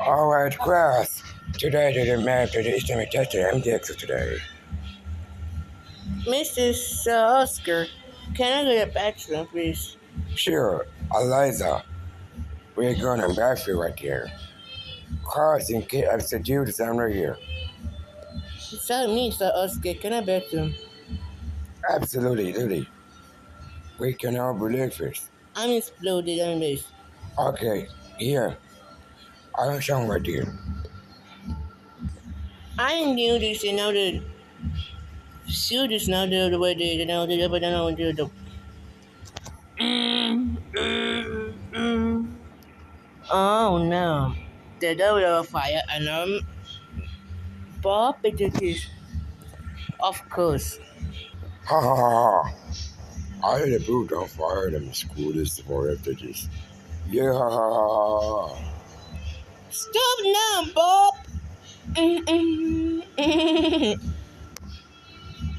Alright, class. Today to the map to the Islamic test MDX today. Mrs. Oscar, can I get a bathroom, please? Sure, Eliza. We're going to bathroom right here. Cars and kid have seduced down right here. Sorry, Mr. Oscar, can I bathroom? Absolutely, Lily. We can all believe this. I'm exploded on this. Okay, here. I'll show right here. I knew this and now the shoot is not the way they know the but I don't do the Oh no. The door of fire alarm. Bob it is. Of course. Ha ha ha ha. I had a boot on fire in school this for after this. Yeah, ha ha ha ha. Stop now, Bob!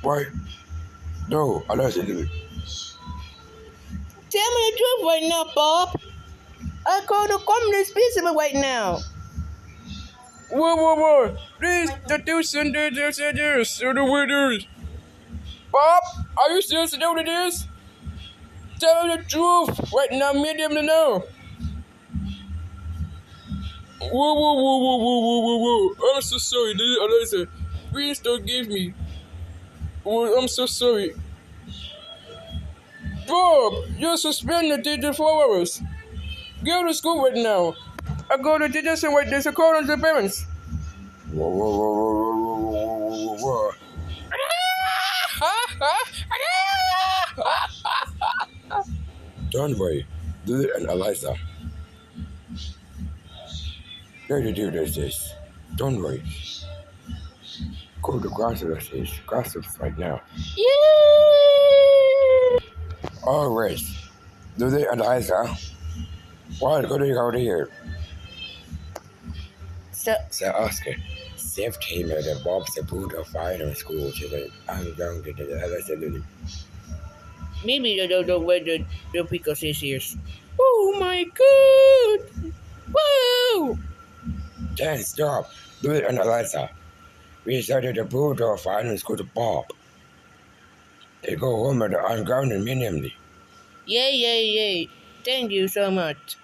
What? No, I don't do it. Tell me the truth right now, Bob. I call the communist specimen right now. Whoa. Please, the deuce and the winners. Bob, are you still doing this? Tell me the truth right now, medium to know. Whoa. I'm so sorry, Alizah. Please don't give me. Oh, I'm so sorry. Bob, you're suspended for 4 hours. Go to school right now. I go to teachers and wait this according to the parents. Whoa. Don't worry, Lily and Eliza. There to do this. Don't worry. Go to gossips right now. Yeah. Alright, Lily and Eliza. Why go to here? So Oscar, Seth came out and Bob's the boot of fire in school today. I'm going to the Eliza Lily. maybe they don't know where the because is here. Oh my god! Whoa! Dan, stop. Lily and Eliza. We started the boot of fire in school to Bob. They go home at the ungrounded minimally. Yay. Thank you so much.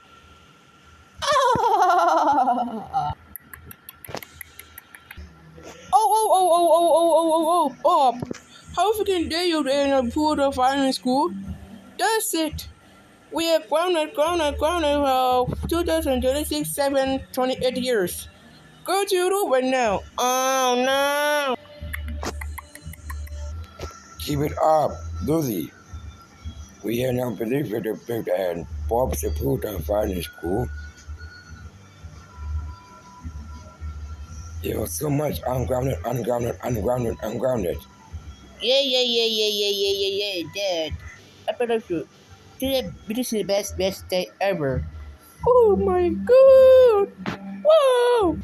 Oh, Bob. How freaking dare you in a pool of fire in school? That's it. We are grounded 2026, 7, 28 years. Go to Europe right now. Oh no. Keep it up, Lily. We are now believe it and Bob's the boot of fire in school. There was so much ungrounded. Yeah, Dad. I better shoot. This is the best day ever. Oh my god! Whoa!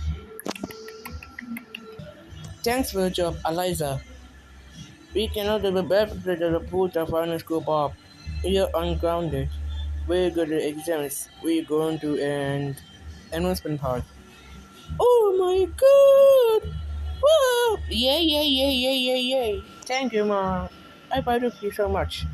Thanks for the job, Alizah. We cannot do the best for the report of our school, Bob. You're ungrounded. We're good at exams. We're going to end announcement part. Oh my god! Whoa! Yay. Thank you, Mom. I value you so much.